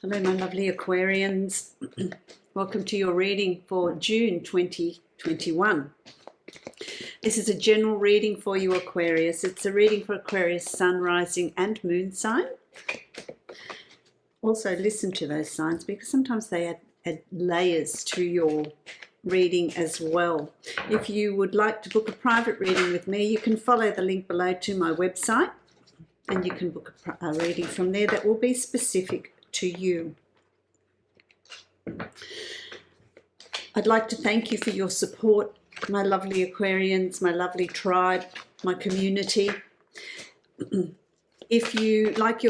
Hello, my lovely Aquarians. Welcome to your reading for June 2021. This is a general reading for you, Aquarius. It's a reading for Aquarius sun, rising and moon sign. Also listen to those signs because sometimes they add layers to your reading as well. If you would like to book a private reading with me, you can follow the link below to my website and you can book a reading from there that will be specific to you. I'd like to thank you for your support, my lovely Aquarians, my lovely tribe, my community. If you like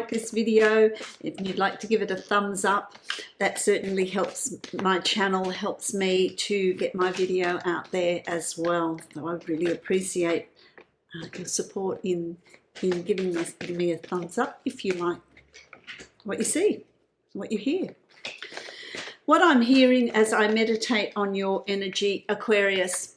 this video, if you'd like to give it a thumbs up, that certainly helps my channel, helps me to get my video out there as well. So I really appreciate your support in giving me a thumbs up if you like what you see, what you hear. What I'm hearing as I meditate on your energy, Aquarius,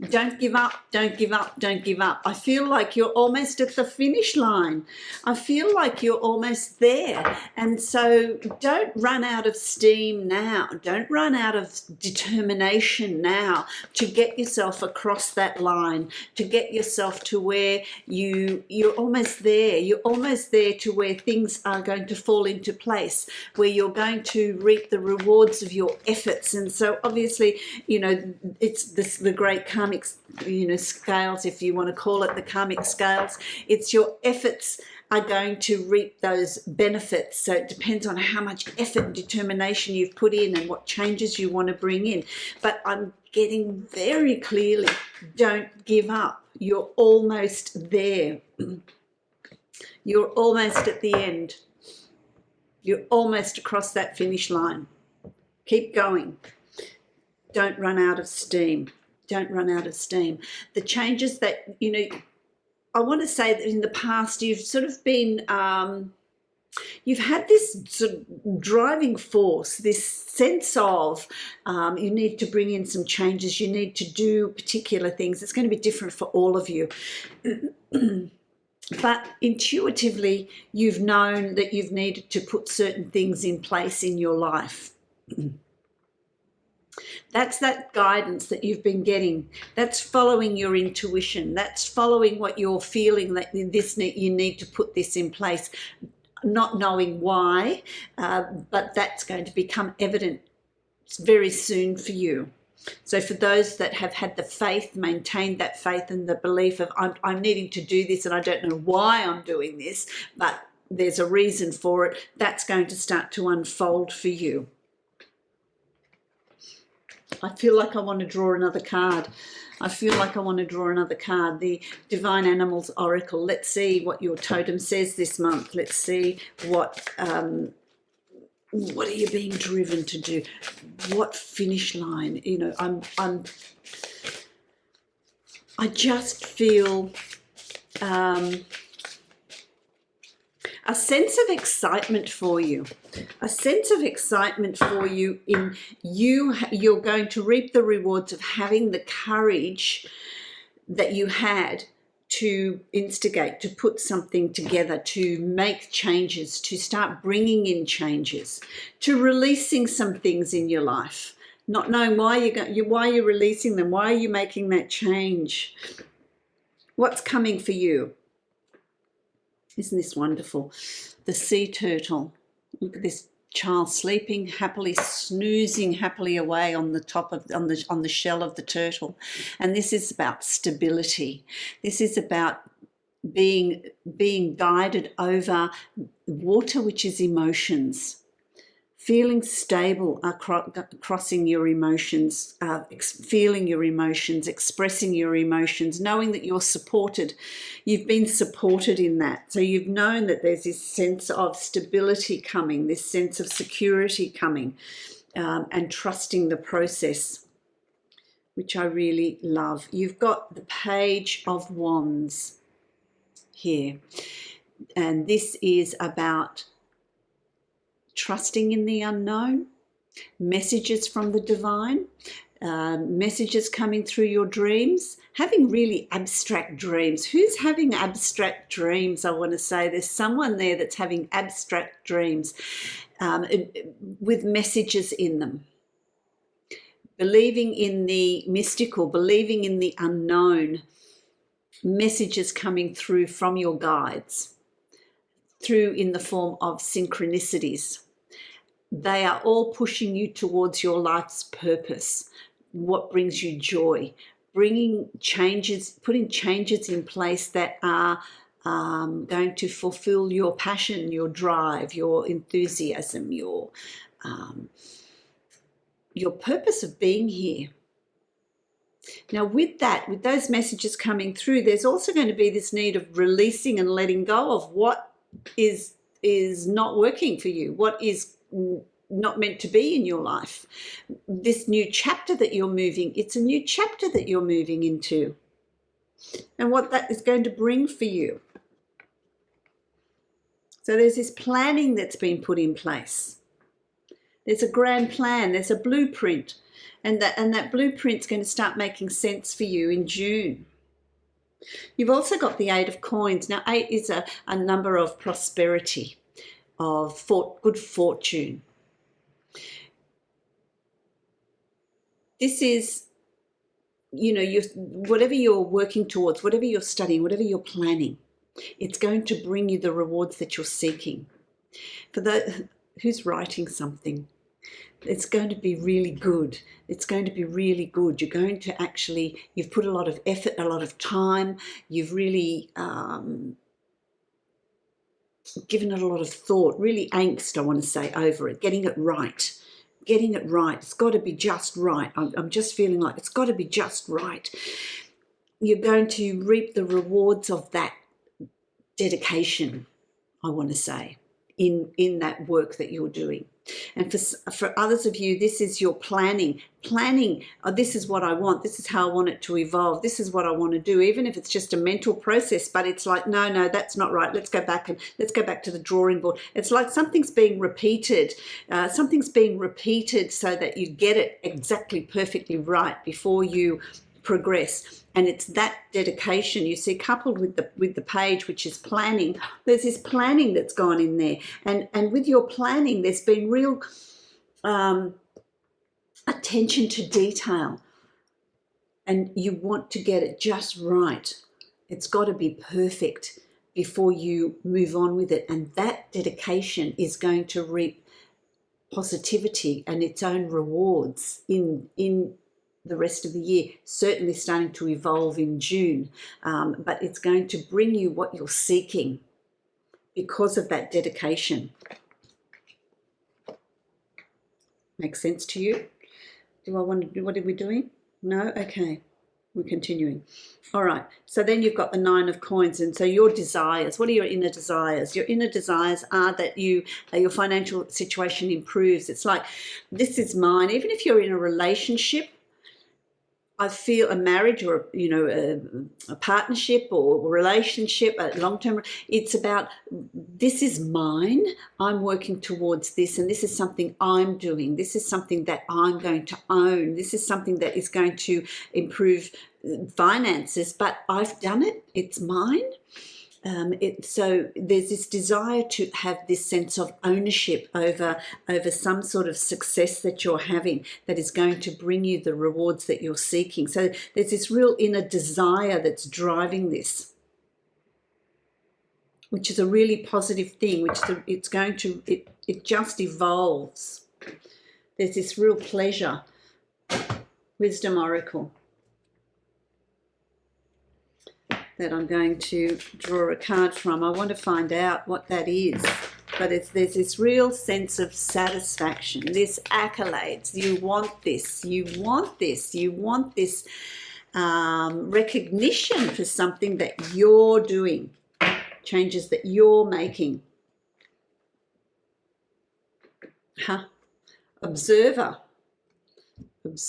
don't give up, don't give up, don't give up. I feel like you're almost at the finish line. I feel like you're almost there. And so don't run out of steam now. Don't run out of determination now to get yourself across that line, to get yourself to where you're almost there. You're almost there to where things are going to fall into place, where you're going to reap the rewards of your efforts. And so obviously, you know, it's the great karmic, scales, if you want to call it the karmic scales. It's your efforts are going to reap those benefits. So it depends on how much effort and determination you've put in and what changes you want to bring in. But I'm getting very clearly, don't give up. You're almost there. You're almost at the end. You're almost across that finish line. Keep going. Don't run out of steam. Don't run out of steam. The changes that, I want to say that in the past you've sort of been, you've had this sort of driving force, this sense of you need to bring in some changes, you need to do particular things. It's going to be different for all of you. But intuitively, you've known that you've needed to put certain things in place in your life. That's that guidance that you've been getting. That's following your intuition. That's following what you're feeling, that you need to put this in place, not knowing why, but that's going to become evident very soon for you. So for those that have had the faith, maintained that faith and the belief of I'm needing to do this and I don't know why I'm doing this, but there's a reason for it, that's going to start to unfold for you. I feel like I want to draw another card. I feel like I want to draw another card. The Divine Animals Oracle. Let's see what your totem says this month. Let's see what are you being driven to do? What finish line? I just feel a sense of excitement for you. A sense of excitement for you in you're going to reap the rewards of having the courage that you had to instigate, to put something together, to make changes, to start bringing in changes, to releasing some things in your life, not knowing why you're releasing them, why are you making that change, what's coming for you. Isn't this wonderful? The sea turtle. Look at this child sleeping happily, snoozing happily away on the top of on the shell of the turtle. And this is about stability. This is about being guided over water, which is emotions. Feeling stable, crossing your emotions, feeling your emotions, expressing your emotions, knowing that you're supported. You've been supported in that. So you've known that there's this sense of stability coming, this sense of security coming, and trusting the process, which I really love. You've got the Page of Wands here. And this is about trusting in the unknown, messages from the divine, messages coming through your dreams, having really abstract dreams. Who's having abstract dreams? I want to say there's someone there that's having abstract dreams with messages in them. Believing in the mystical, believing in the unknown, messages coming through from your guides, through in the form of synchronicities. They are all pushing you towards your life's purpose, what brings you joy, putting changes in place that are going to fulfill your passion, your drive, your enthusiasm, your purpose of being here. Now with those messages coming through, there's also going to be this need of releasing and letting go of what is not working for you, what is not meant to be in your life. This new chapter that you're moving, it's a new chapter that you're moving into, and what that is going to bring for you. So there's this planning that's been put in place. There's a grand plan, there's a blueprint, and that blueprint's going to start making sense for you in June. You've also got the 8 of coins. Now 8 is a number of prosperity, of good fortune. This is, whatever you're working towards, whatever you're studying, whatever you're planning, it's going to bring you the rewards that you're seeking. For who's writing something, it's going to be really good. It's going to be really good. You're going to you've put a lot of effort, a lot of time. You've really given it a lot of thought, really angst, I want to say, over it, getting it right. Getting it right. It's got to be just right. I'm just feeling like it's got to be just right. You're going to reap the rewards of that dedication, I want to say, in that work that you're doing. And for others of you, this is your planning. This is what I want. This is how I want it to evolve. This is what I want to do, even if it's just a mental process. But it's like, no, that's not right. Let's go back to the drawing board. It's like something's being repeated. Something's being repeated so that you get it exactly perfectly right before you progress. And it's that dedication, you see, coupled with the page, which is planning. There's this planning that's gone in there, and with your planning, there's been real attention to detail, and you want to get it just right. It's got to be perfect before you move on with it, and that dedication is going to reap positivity and its own rewards in the rest of the year, certainly starting to evolve in June, but it's going to bring you what you're seeking because of that dedication. Makes sense to you? Do I want to do, what are we doing? No? Okay, we're continuing. All right, so then you've got the 9 of coins, and so your desires, what are your inner desires? Your inner desires are that your financial situation improves. It's like, this is mine. Even if you're in a relationship, I feel a marriage or, a partnership or relationship, a long-term, it's about, this is mine. I'm working towards this, and this is something I'm doing. This is something that I'm going to own. This is something that is going to improve finances, but I've done it. It's mine. So there's this desire to have this sense of ownership over some sort of success that you're having that is going to bring you the rewards that you're seeking. So there's this real inner desire that's driving this, which is a really positive thing, it just evolves. There's this real pleasure. Wisdom Oracle. That I'm going to draw a card from. I want to find out what that is. But there's this real sense of satisfaction, this accolades. You want this, you want this, you want this recognition for something that you're doing, changes that you're making. Observer. Let's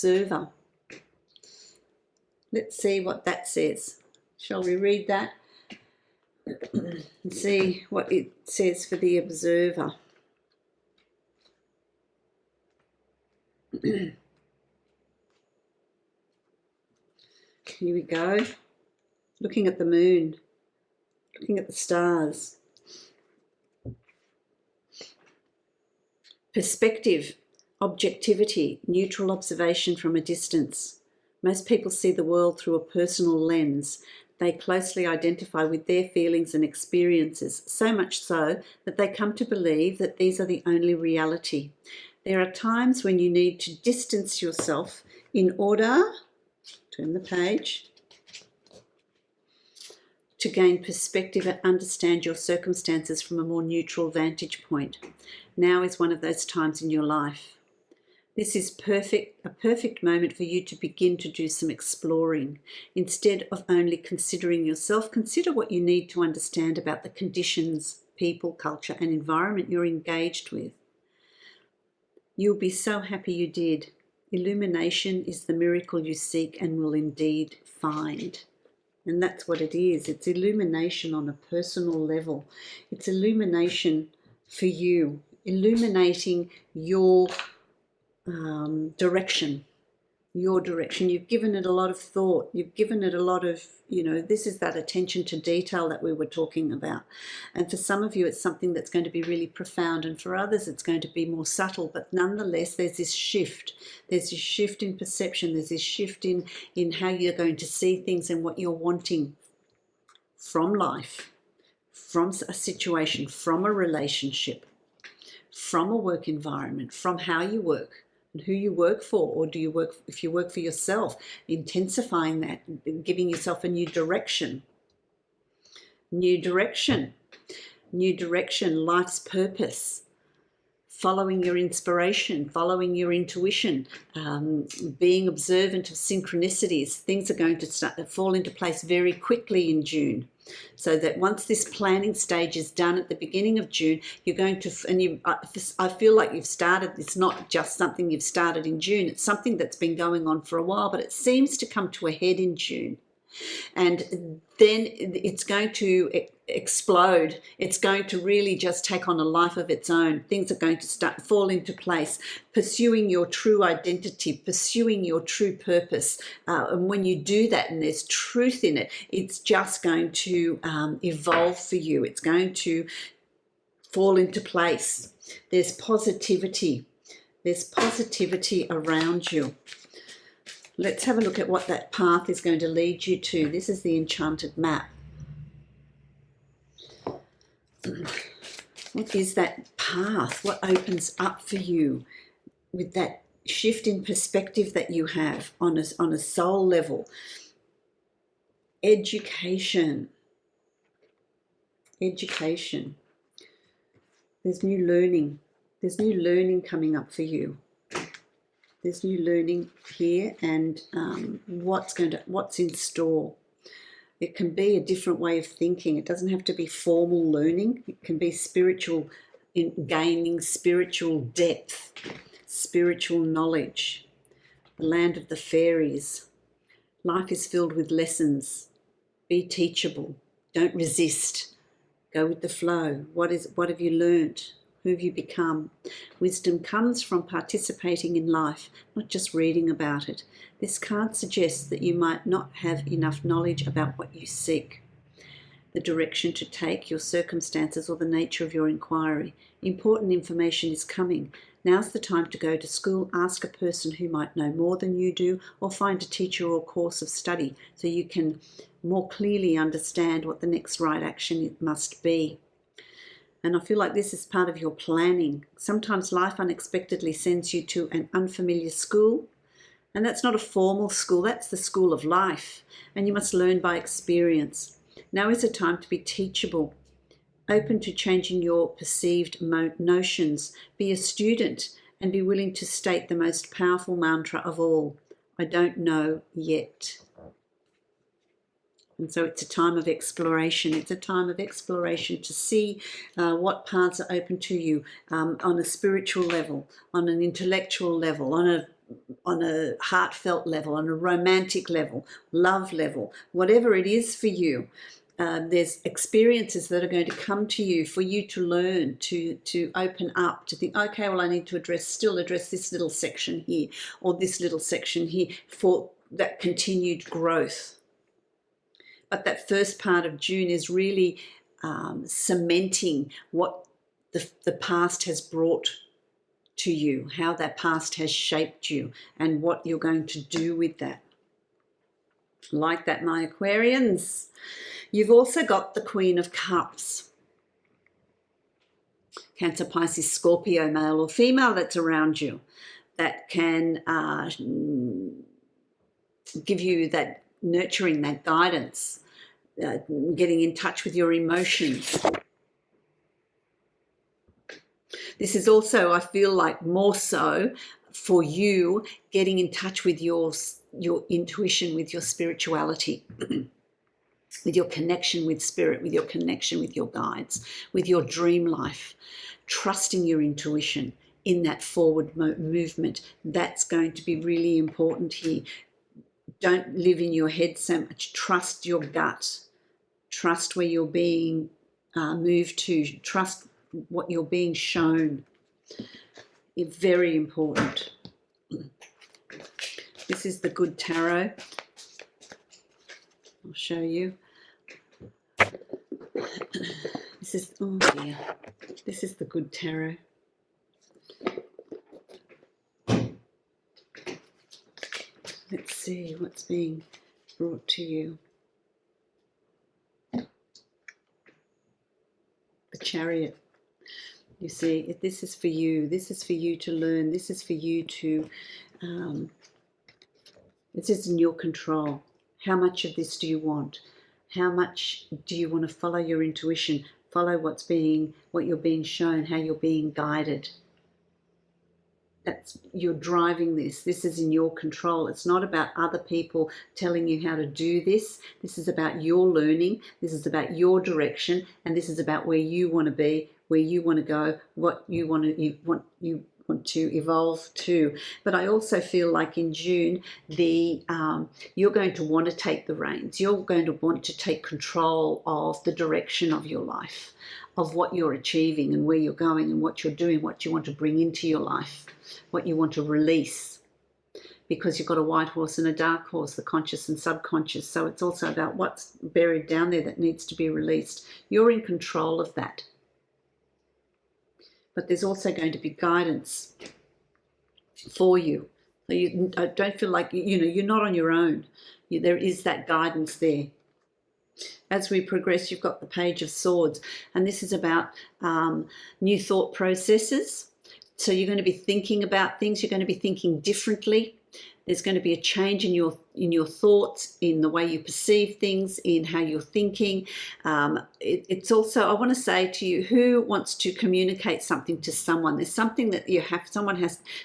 see what that says. Shall we read that and see what it says for the observer? Here we go. Looking at the moon, looking at the stars. Perspective, objectivity, neutral observation from a distance. Most people see the world through a personal lens. They closely identify with their feelings and experiences, so much so that they come to believe that these are the only reality. There are times when you need to distance yourself in order, turn the page, to gain perspective and understand your circumstances from a more neutral vantage point. Now is one of those times in your life. This is a perfect moment for you to begin to do some exploring. Instead of only considering yourself, consider what you need to understand about the conditions, people, culture, and environment you're engaged with. You'll be so happy you did. Illumination is the miracle you seek and will indeed find. And that's what it is. It's illumination on a personal level. It's illumination for you, illuminating your direction. Your direction. You've given it a lot of thought. You've given it a lot of, this is that attention to detail that we were talking about. And for some of you, it's something that's going to be really profound. And for others, it's going to be more subtle. But nonetheless, there's this shift. There's this shift in perception. There's this shift in how you're going to see things and what you're wanting from life, from a situation, from a relationship, from a work environment, from how you work. And who you work for, or do you work, if you work for yourself, intensifying that, giving yourself a new direction, life's purpose, following your inspiration, following your intuition, being observant of synchronicities. Things are going to start to fall into place very quickly in June. So that once this planning stage is done at the beginning of June, you're going to, I feel like you've started, it's not just something you've started in June, it's something that's been going on for a while, but it seems to come to a head in June. And then it's going to explode. It's going to really just take on a life of its own. Things are going to start to fall into place, pursuing your true identity, pursuing your true purpose. And when you do that and there's truth in it, it's just going to evolve for you. It's going to fall into place. There's positivity. There's positivity around you. Let's have a look at what that path is going to lead you to. This is the Enchanted Map. What is that path? What opens up for you with that shift in perspective that you have on a soul level? Education. Education. There's new learning. There's new learning coming up for you. There's new learning here, and what's in store. It can be a different way of thinking. It doesn't have to be formal learning. It can be spiritual, in gaining spiritual depth, spiritual knowledge. The land of the fairies. Life is filled with lessons. Be teachable. Don't resist. Go with the flow. What have you learnt? Who have you become? Wisdom comes from participating in life, not just reading about it. This card suggests that you might not have enough knowledge about what you seek, the direction to take, your circumstances, or the nature of your inquiry. Important information is coming. Now's the time to go to school, ask a person who might know more than you do, or find a teacher or course of study so you can more clearly understand what the next right action must be. And I feel like this is part of your planning. Sometimes life unexpectedly sends you to an unfamiliar school. And that's not a formal school, that's the school of life. And you must learn by experience. Now is a time to be teachable, open to changing your perceived notions. Be a student and be willing to state the most powerful mantra of all. I don't know yet. And so it's a time of exploration. It's a time of exploration to see what paths are open to you on a spiritual level, on an intellectual level, on a heartfelt level, on a romantic level, love level, whatever it is for you. There's experiences that are going to come to you for you to learn, to open up, to think, okay, well, I need to still address this little section here or this little section here for that continued growth. But that first part of June is really cementing what the past has brought to you, how that past has shaped you, and what you're going to do with that. Like that, my Aquarians. You've also got the Queen of Cups. Cancer, Pisces, Scorpio, male or female that's around you, that can give you that nurturing, that guidance, getting in touch with your emotions. This is also, I feel like, more so for you getting in touch with your intuition, with your spirituality, with your connection with spirit, with your connection with your guides, with your dream life, trusting your intuition in that forward movement. That's going to be really important here. Don't live in your head so much. Trust your gut. Trust where you're being moved to. Trust what you're being shown. It's very important. This is the Good Tarot. I'll show you. This is, oh dear, this is the Good Tarot. Let's see what's being brought to you. The Chariot. You see, this is for you. This is for you to learn. This is for you to, this is in your control. How much of this do you want? How much do you want to follow your intuition? Follow what you're being shown, how you're being guided. You're driving this. This is in your control. It's not about other people telling you how to do this. This is about your learning. This is about your direction, and this is about where you want to be, where you want to go, what you want to evolve to. But I also feel like in June, you're going to want to take the reins. You're going to want to take control of the direction of your life, of what you're achieving and where you're going and what you're doing, what you want to bring into your life, what you want to release. Because you've got a white horse and a dark horse, the conscious and subconscious. So it's also about what's buried down there that needs to be released. You're in control of that. But there's also going to be guidance for you. So you don't feel like, you're not on your own. There is that guidance there. As we progress, you've got the Page of Swords, and this is about new thought processes. So you're going to be thinking about things. You're going to be thinking differently. There's going to be a change in your thoughts, in the way you perceive things, in how you're thinking. It's also, I want to say to you, who wants to communicate something to someone? There's something that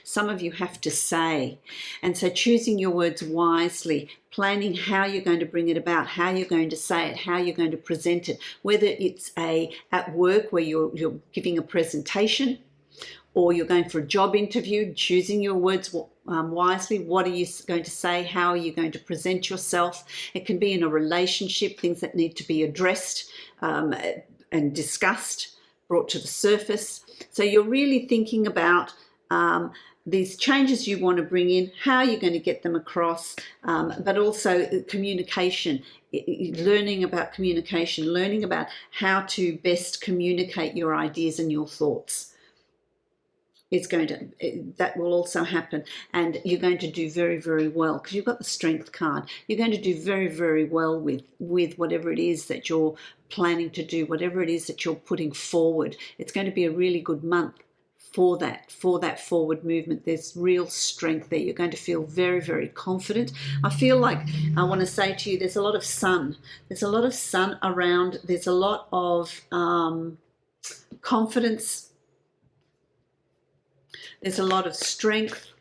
some of you have to say. And so choosing your words wisely, planning how you're going to bring it about, how you're going to say it, how you're going to present it, whether it's at work where you're giving a presentation, or you're going for a job interview, choosing your words wisely. What are you going to say? How are you going to present yourself? It can be in a relationship, things that need to be addressed and discussed, brought to the surface. So you're really thinking about these changes you want to bring in, how you're going to get them across, but also communication, learning about communication, learning about how to best communicate your ideas and your thoughts. That will also happen, and you're going to do very, very well because you've got the Strength card. You're going to do very, very well with whatever it is that you're planning to do, whatever it is that you're putting forward. It's going to be a really good month for that forward movement. There's real strength there. You're going to feel very, very confident. I feel like I want to say to you, there's a lot of sun. There's a lot of sun around. There's a lot of confidence. There's a lot of strength.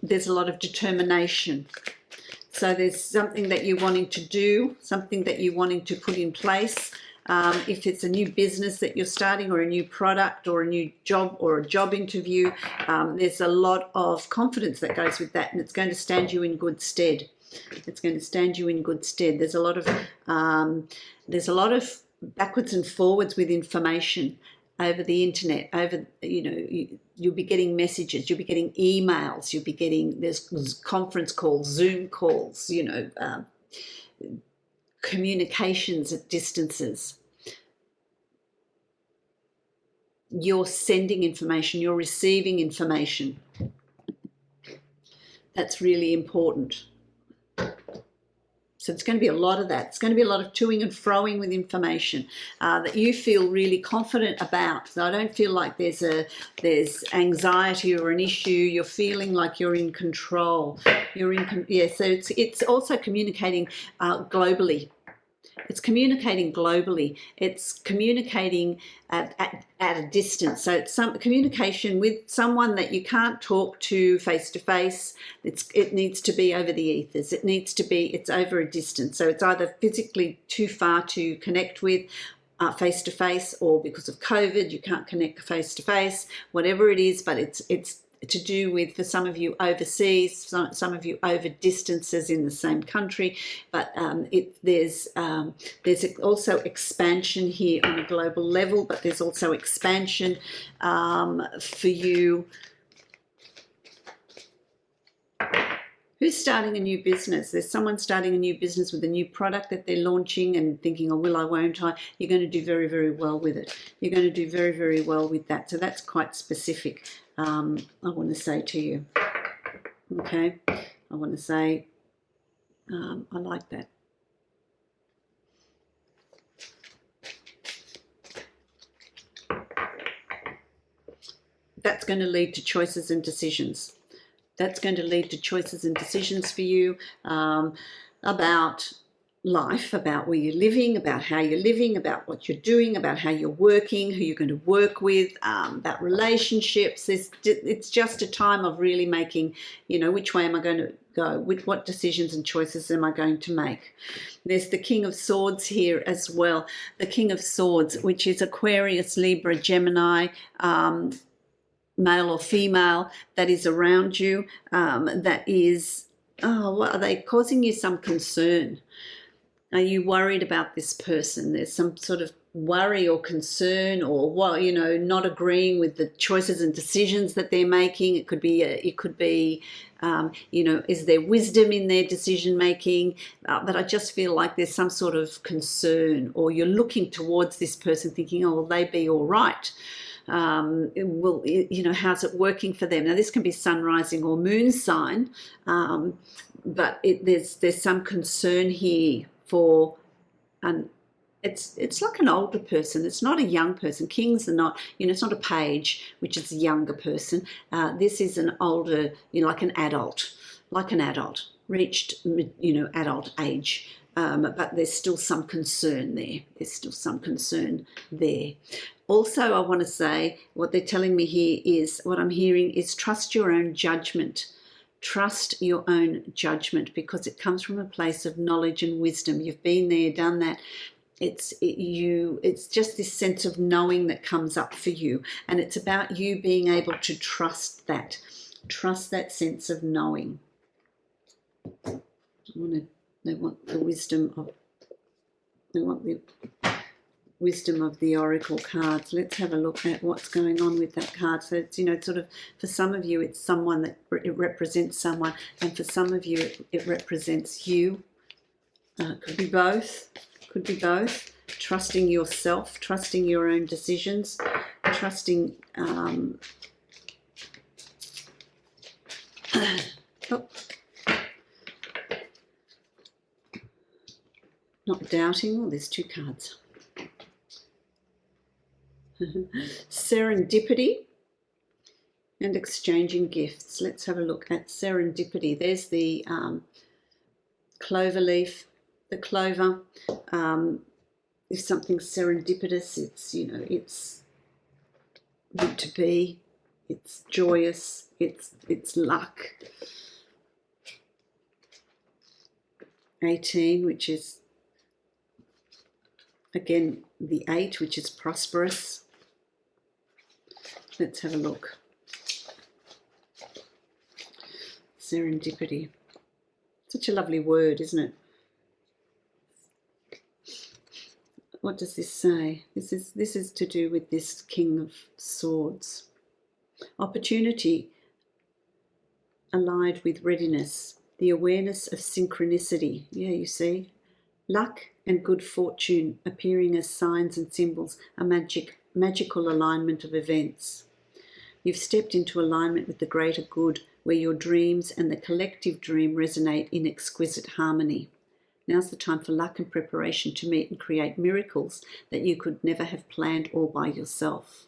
There's a lot of determination. So there's something that you're wanting to do, something that you're wanting to put in place. If it's a new business that you're starting, or a new product, or a new job, or a job interview, there's a lot of confidence that goes with that, and it's going to stand you in good stead. It's going to stand you in good stead. There's a lot of backwards and forwards with information. over the internet, over, you'll be getting messages, you'll be getting emails, you'll be getting, there's conference calls, Zoom calls, communications at distances. You're sending information, you're receiving information. That's really important. So it's going to be a lot of that. It's going to be a lot of toing and froing with information that you feel really confident about. So I don't feel like there's anxiety or an issue. You're feeling like you're in control. So it's also communicating globally. It's communicating globally. It's communicating at a distance. So it's some communication with someone that you can't talk to face to face. It needs to be over the ethers. It's over a distance. So it's either physically too far to connect with face to face, or because of COVID you can't connect face to face. Whatever it is, but it's to do with, for some of you, overseas, some of you over distances in the same country, but there's also expansion here on a global level, but there's also expansion for you. Who's starting a new business? There's someone starting a new business with a new product that they're launching and thinking, oh, will I, won't I? You're going to do very, very well with it. You're going to do very, very well with that. So that's quite specific, I want to say to you. Okay? I want to say, I like that. That's going to lead to choices and decisions. That's going to lead to choices and decisions for you about life, about where you're living, about how you're living, about what you're doing, about how you're working, who you're going to work with, about relationships. It's just a time of really making, which way am I going to go? What decisions and choices am I going to make? There's the King of Swords here as well. The King of Swords, which is Aquarius, Libra, Gemini, male or female, that is around you, that is, what are they causing you some concern? Are you worried about this person? There's some sort of worry or concern, or not agreeing with the choices and decisions that they're making. It could be is there wisdom in their decision making? But I just feel like there's some sort of concern, or you're looking towards this person thinking, oh, will they be all right? How's it working for them? Now this can be sun, rising or moon sign, but there's some concern here for, it's like an older person. It's not a young person. Kings are not, it's not a page, which is a younger person. This is an older, like an adult, reached, adult age. But there's still some concern there. Also, I want to say, what they're telling me here is, what I'm hearing is, trust your own judgment. Trust your own judgment, because it comes from a place of knowledge and wisdom. You've been there, done that. It's just this sense of knowing that comes up for you, and it's about you being able to trust that sense of knowing. They want the wisdom of the oracle cards. Let's have a look at what's going on with that card. So it's, sort of, for some of you it's someone that it represents someone, and for some of you it represents you. Could be both. Trusting yourself, trusting your own decisions, trusting not doubting. Oh, there's two cards. Serendipity and exchanging gifts. Let's have a look at serendipity. There's the clover leaf, the clover. If something's serendipitous, it's, it's good to be, it's joyous, it's luck. 18, which is, again, the 8, which is prosperous. Let's have a look. Serendipity. Such a lovely word, isn't it? what does this say? This is to do with this King of Swords. Opportunity allied with readiness, the awareness of synchronicity. Yeah, you see, luck and good fortune appearing as signs and symbols, a magical alignment of events. You've stepped into alignment with the greater good, where your dreams and the collective dream resonate in exquisite harmony. Now's the time for luck and preparation to meet and create miracles that you could never have planned all by yourself.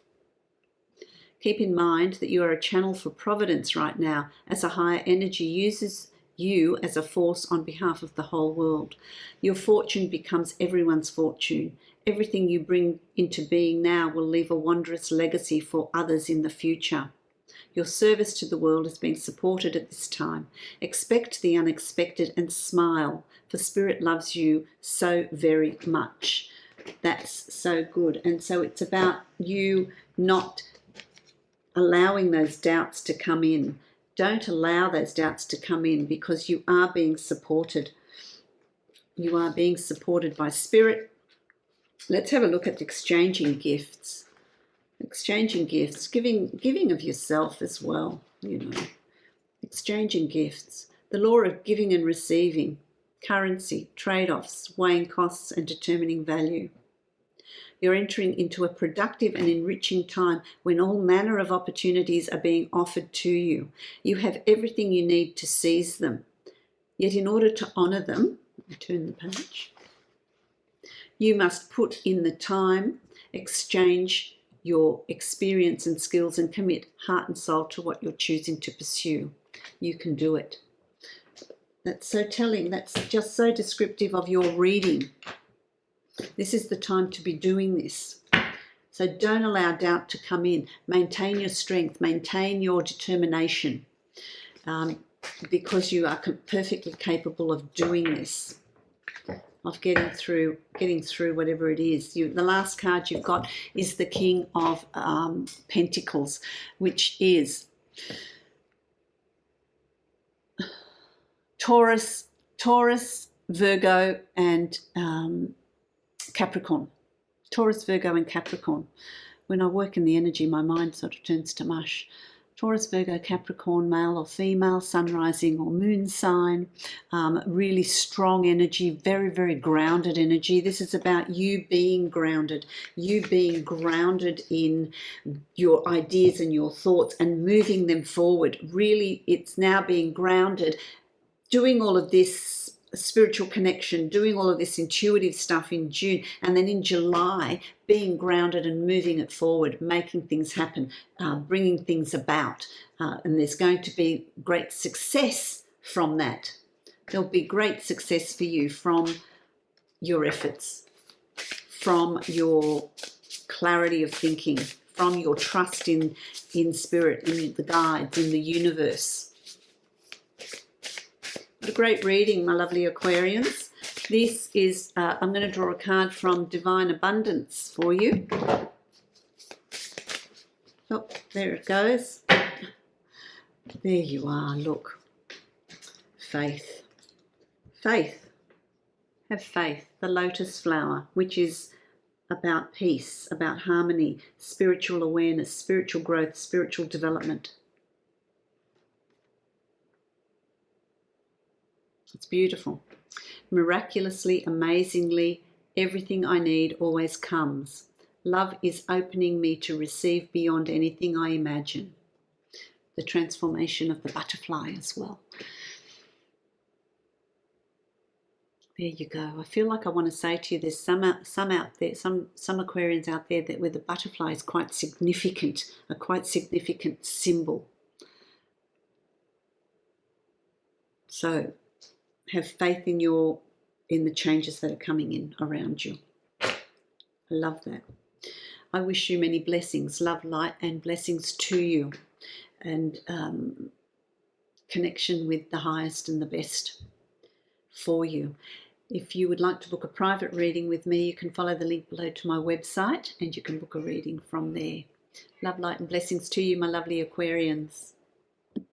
Keep in mind that you are a channel for providence right now, as a higher energy uses you as a force on behalf of the whole world. Your fortune becomes everyone's fortune. Everything you bring into being now will leave a wondrous legacy for others in the future. Your service to the world is being supported at this time. Expect the unexpected and smile, for Spirit loves you so very much. That's so good. And so it's about you not allowing those doubts to come in. Don't allow those doubts to come in, because you are being supported. You are being supported by Spirit. Let's have a look at exchanging gifts. Exchanging gifts, giving of yourself as well, you know. Exchanging gifts. The law of giving and receiving. Currency, trade-offs, weighing costs and determining value. You're entering into a productive and enriching time when all manner of opportunities are being offered to you. You have everything you need to seize them. Yet in order to honour them, let me turn the page, you must put in the time, exchange your experience and skills, and commit heart and soul to what you're choosing to pursue. You can do it. That's so telling. That's just so descriptive of your reading. This is the time to be doing this. So don't allow doubt to come in. Maintain your strength, maintain your determination, because you are perfectly capable of doing this, of getting through whatever it is. The last card you've got is the King of Pentacles, which is Taurus, Virgo, and Capricorn. Taurus, Virgo, and Capricorn. When I work in the energy, my mind sort of turns to mush. Taurus, Virgo, Capricorn, male or female, sun, rising or moon sign, really strong energy, very, very grounded energy. This is about you being grounded in your ideas and your thoughts and moving them forward. Really, it's now being grounded, doing all of this spiritual connection, doing all of this intuitive stuff in June, and then in July being grounded and moving it forward, making things happen, bringing things about, and there's going to be great success from that. There'll be great success for you from your efforts, from your clarity of thinking, from your trust in Spirit, in the guides, in the universe. What a great reading, my lovely Aquarians. This is, I'm going to draw a card from Divine Abundance for you. Oh, there it goes. There you are, look. Faith. Faith. Have faith. The lotus flower, which is about peace, about harmony, spiritual awareness, spiritual growth, spiritual development. It's beautiful. Miraculously, amazingly, everything I need always comes. Love is opening me to receive beyond anything I imagine. The transformation of the butterfly as well. There you go. I feel like I want to say to you, there's some out there, some Aquarians out there that where the butterfly is quite significant, a quite significant symbol. So have faith in the changes that are coming in around you. I love that. I wish you many blessings, love, light, and blessings to you, and connection with the highest and the best for you. If you would like to book a private reading with me, you can follow the link below to my website and you can book a reading from there. Love, light, and blessings to you, my lovely Aquarians.